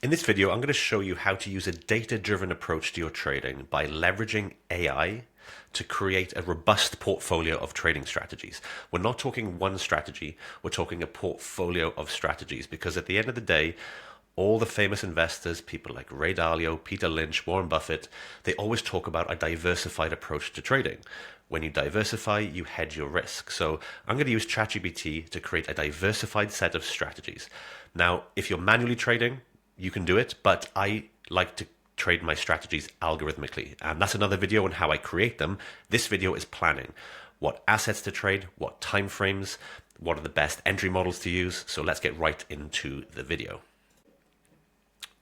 In this video, I'm going to show you how to use a data-driven approach to your trading by leveraging AI to create a robust portfolio of trading strategies. We're not talking one strategy, we're talking a portfolio of strategies, because at the end of the day, all the famous investors, people like Ray Dalio, Peter Lynch, Warren Buffett, they always talk about a diversified approach to trading. When you diversify, you hedge your risk. So I'm going to use ChatGPT to create a diversified set of strategies. Now, if you're manually trading, you can do it, but I like to trade my strategies algorithmically. And that's another video on how I create them. This video is planning what assets to trade, what time frames, what are the best entry models to use. So let's get right into the video.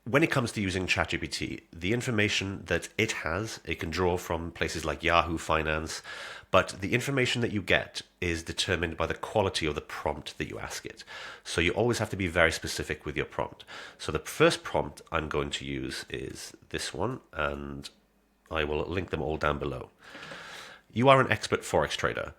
When it comes to using ChatGPT, the information that it has, it can draw from places like Yahoo Finance, but the information that you get is determined by the quality of the prompt that you ask it. So you always have to be very specific with your prompt. So the first prompt I'm going to use is this one, and I will link them all down below. You are an expert Forex trader.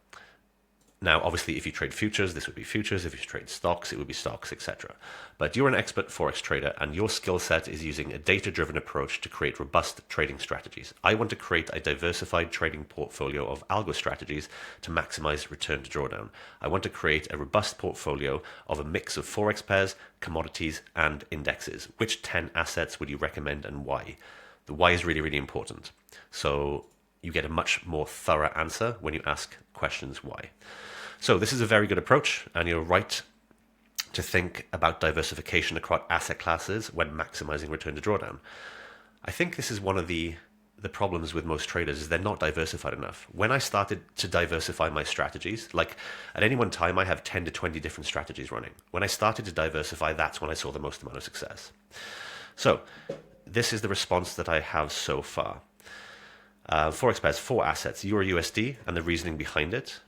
Now, obviously, if you trade futures, this would be futures. If you trade stocks, it would be stocks, etc. But you're an expert Forex trader, and your skill set is using a data-driven approach to create robust trading strategies. I want to create a diversified trading portfolio of algo strategies to maximize return to drawdown. I want to create a robust portfolio of a mix of Forex pairs, commodities, and indexes. Which 10 assets would you recommend and why? The why is really, really important. So you get a much more thorough answer when you ask questions why. So this is a very good approach, and you're right to think about diversification across asset classes when maximizing return to drawdown. I think this is one of the problems with most traders is they're not diversified enough. When I started to diversify my strategies, like at any one time I have 10 to 20 different strategies running. When I started to diversify, that's when I saw the most amount of success. So this is the response that I have so far. Forex pairs, 4 assets, Euro USD and the reasoning behind it.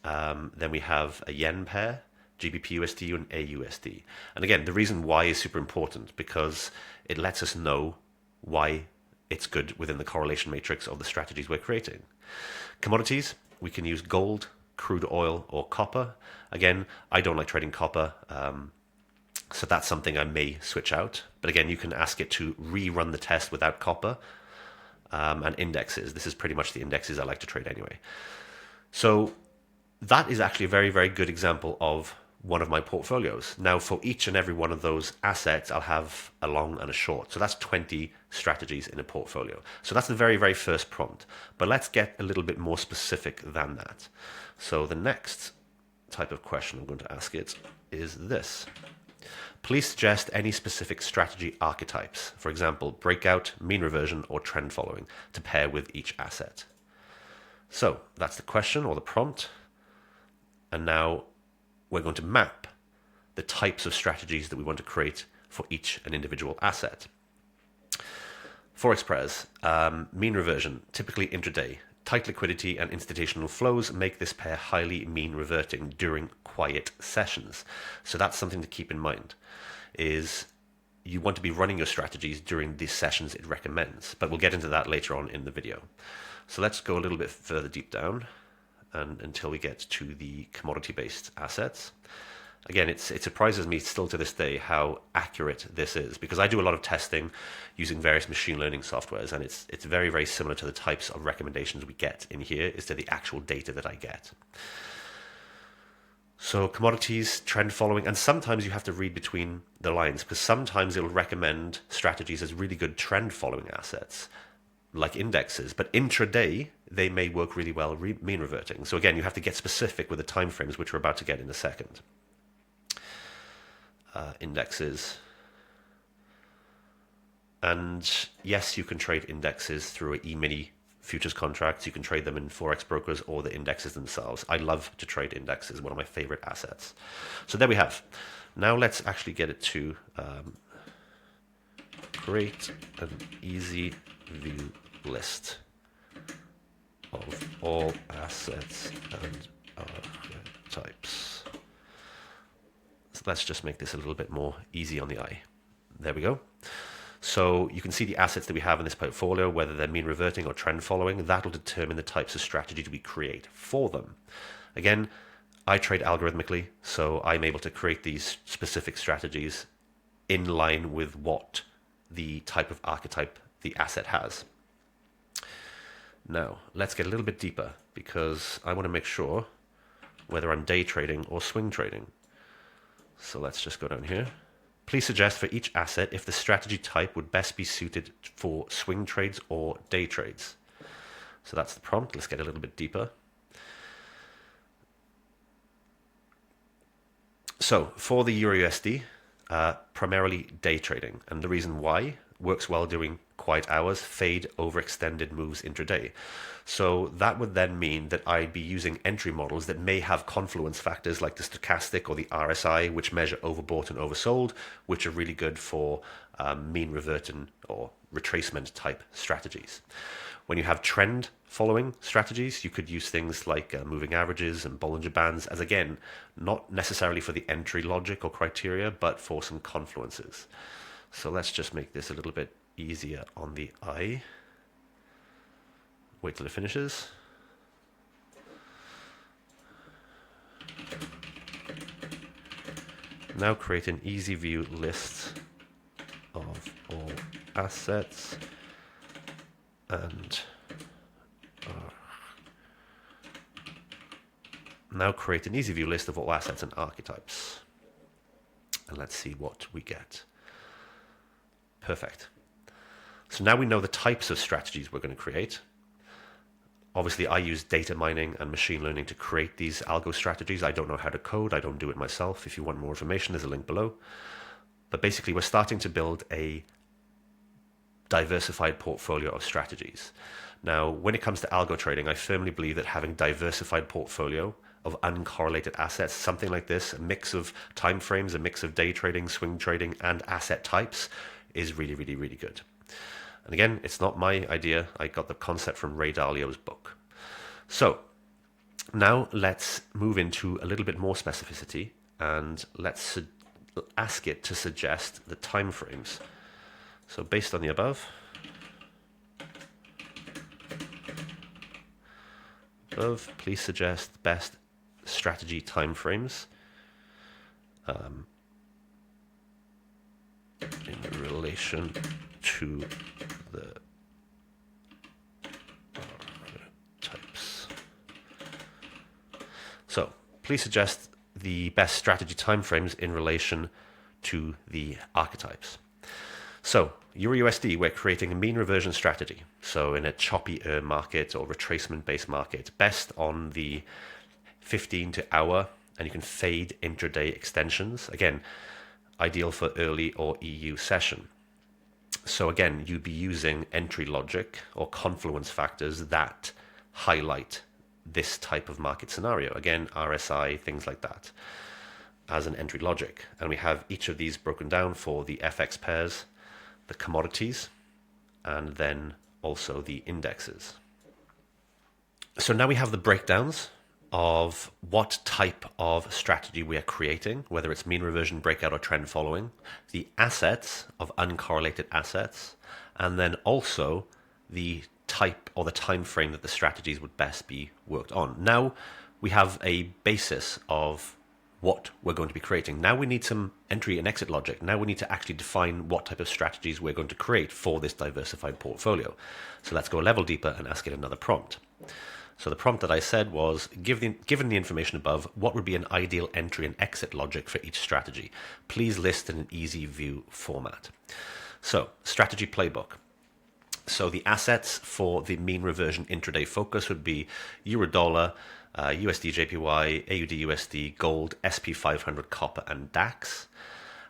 Then we have a yen pair, GBP USD and AUSD. And again, the reason why is super important because it lets us know why it's good within the correlation matrix of the strategies we're creating. Commodities, we can use gold, crude oil, or copper. Again, I don't like trading copper, so that's something I may switch out. But again, you can ask it to rerun the test without copper. And indexes. This is pretty much the indexes I like to trade anyway. So that is actually a very, very good example of one of my portfolios. Now, for each and every one of those assets, I'll have a long and a short. So that's 20 strategies in a portfolio. So that's the very, very first prompt. But let's get a little bit more specific than that. So the next type of question I'm going to ask it is this. Please suggest any specific strategy archetypes, for example, breakout, mean reversion, or trend following, to pair with each asset. So that's the question or the prompt. And now we're going to map the types of strategies that we want to create for each and individual asset. Forex pairs, mean reversion, typically intraday. Tight liquidity and institutional flows make this pair highly mean reverting during quiet sessions. So that's something to keep in mind, is you want to be running your strategies during the sessions it recommends. But we'll get into that later on in the video. So let's go a little bit further deep down and until we get to the commodity-based assets. Again, it surprises me still to this day how accurate this is, because I do a lot of testing using various machine learning softwares, and it's very, very similar to the types of recommendations we get in here is to the actual data that I get. So commodities, trend following, and sometimes you have to read between the lines, because sometimes it will recommend strategies as really good trend following assets, like indexes, but intraday, they may work really well mean reverting. So again, you have to get specific with the time frames, which we're about to get in a second. Indexes. And yes, you can trade indexes through E-mini futures contracts. You can trade them in Forex brokers or the indexes themselves. I love to trade indexes, one of my favorite assets. So there we have. Now let's actually get it to create an easy view list of all assets and archetypes. So let's just make this a little bit more easy on the eye. There we go. So you can see the assets that we have in this portfolio, whether they're mean reverting or trend following. That'll determine the types of strategies we create for them. Again, I trade algorithmically, so I'm able to create these specific strategies in line with what the type of archetype the asset has. Now, let's get a little bit deeper because I want to make sure whether I'm day trading or swing trading. So let's just go down here. Please suggest for each asset if the strategy type would best be suited for swing trades or day trades. So that's the prompt. Let's get a little bit deeper. So for the Euro USD, primarily day trading. And the reason why, works well during quiet hours, fade overextended moves intraday. So that would then mean that I'd be using entry models that may have confluence factors like the stochastic or the RSI, which measure overbought and oversold, which are really good for mean reverting or retracement type strategies. When you have trend following strategies, you could use things like moving averages and Bollinger Bands as, again, not necessarily for the entry logic or criteria, but for some confluences. So let's just make this a little bit easier on the eye. Wait till it finishes. Now create an easy view list of all assets and now create an easy view list of all assets and archetypes. And let's see what we get. Perfect. So now we know the types of strategies we're going to create. Obviously, I use data mining and machine learning to create these algo strategies. I don't know how to code. I don't do it myself. If you want more information, there's a link below. But basically, we're starting to build a diversified portfolio of strategies. Now, when it comes to algo trading, I firmly believe that having diversified portfolio of uncorrelated assets, something like this, a mix of time frames, a mix of day trading, swing trading, and asset types is really, really, really good. And again, it's not my idea. I got the concept from Ray Dalio's book. So now let's move into a little bit more specificity and let's ask it to suggest the time frames. So based on the above, please suggest best strategy time frames in relation to the types. So please suggest the best strategy timeframes in relation to the archetypes. So Euro USD, we're creating a mean reversion strategy. So in a choppier market or retracement based market, best on the 15 to hour, and you can fade intraday extensions. Again, ideal for early or EU session. So again, you'd be using entry logic or confluence factors that highlight this type of market scenario. Again, RSI, things like that, as an entry logic. And we have each of these broken down for the FX pairs, the commodities, and then also the indexes. So now we have the breakdowns of what type of strategy we are creating, whether it's mean reversion, breakout, or trend following, the assets of uncorrelated assets, and then also the type or the time frame that the strategies would best be worked on. Now we have a basis of what we're going to be creating. Now we need some entry and exit logic. Now we need to actually define what type of strategies we're going to create for this diversified portfolio. So let's go a level deeper and ask it another prompt. So the prompt that I said was, given the information above, what would be an ideal entry and exit logic for each strategy? Please list in an easy view format. So strategy playbook. So the assets for the mean reversion intraday focus would be Euro dollar, USD JPY, AUD USD, gold, SP 500, copper, and DAX.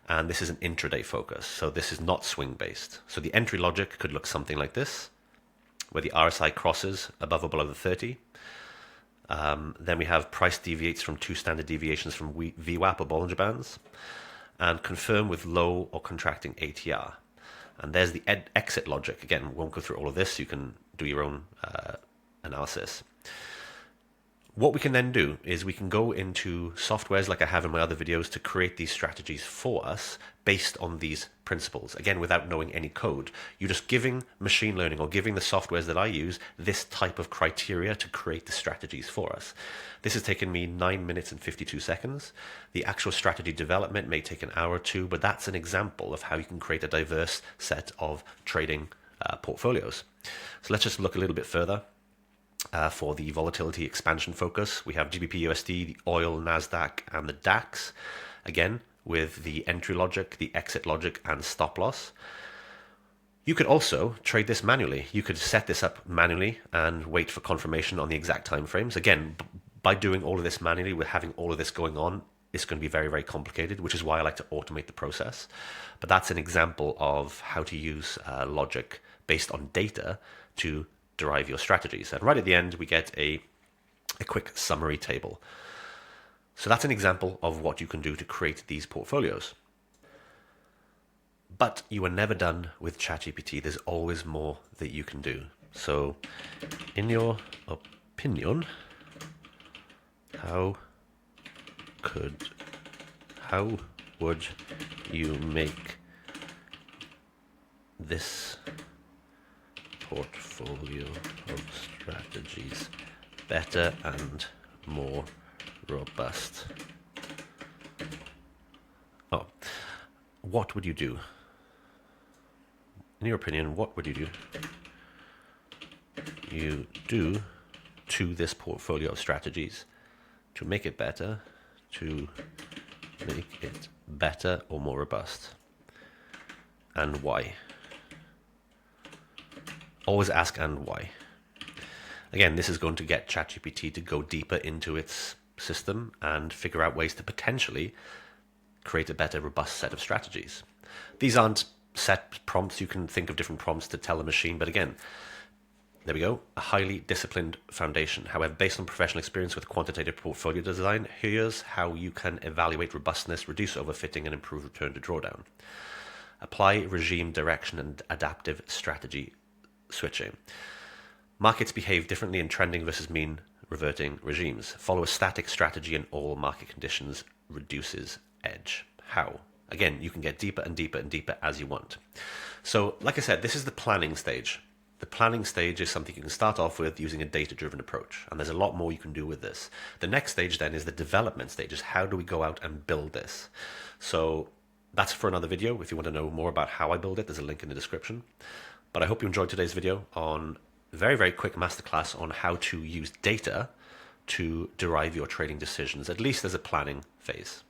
And this is an intraday focus. So this is not swing based. So the entry logic could look something like this, where the RSI crosses above or below the 30. Then we have price deviates from two standard deviations from VWAP or Bollinger Bands, and confirm with low or contracting ATR. And there's the exit logic. Again, we won't go through all of this. You can do your own analysis. What we can then do is we can go into softwares like I have in my other videos to create these strategies for us based on these principles. Again, without knowing any code. You're just giving machine learning or giving the softwares that I use this type of criteria to create the strategies for us. This has taken me 9 minutes and 52 seconds. The actual strategy development may take an hour or two, but that's an example of how you can create a diverse set of trading portfolios. So let's just look a little bit further. For the volatility expansion focus, we have GBP USD, the oil, NASDAQ, and the DAX. Again, with the entry logic, the exit logic, and stop loss. You could also trade this manually. You could set this up manually and wait for confirmation on the exact time frames. Again, by doing all of this manually, with having all of this going on, it's going to be very, very complicated, which is why I like to automate the process. But that's an example of how to use logic based on data to derive your strategies. And right at the end, we get a quick summary table. So that's an example of what you can do to create these portfolios. But you are never done with ChatGPT. There's always more that you can do. So in your opinion, how would you make this portfolio of strategies better and more robust? Oh, what would you do? In your opinion, what would you do to this portfolio of strategies to make it better, or more robust? And why? Always ask and why. Again, this is going to get ChatGPT to go deeper into its system and figure out ways to potentially create a better, robust set of strategies. These aren't set prompts. You can think of different prompts to tell the machine, but again, there we go, a highly disciplined foundation. However, based on professional experience with quantitative portfolio design, here's how you can evaluate robustness, reduce overfitting, and improve return to drawdown. Apply regime direction and adaptive strategy switching. Markets behave differently in trending versus mean reverting regimes. Follow a static strategy in all market conditions reduces edge. How? Again, you can get deeper and deeper and deeper as you want. So, like I said, this is the planning stage. The planning stage is something you can start off with using a data-driven approach, and there's a lot more you can do with this. The next stage then is the development stage, is how do we go out and build this? So that's for another video. If you want to know more about how I build it, there's a link in the description. But I hope you enjoyed today's video on a very, very quick masterclass on how to use data to derive your trading decisions, at least as a planning phase.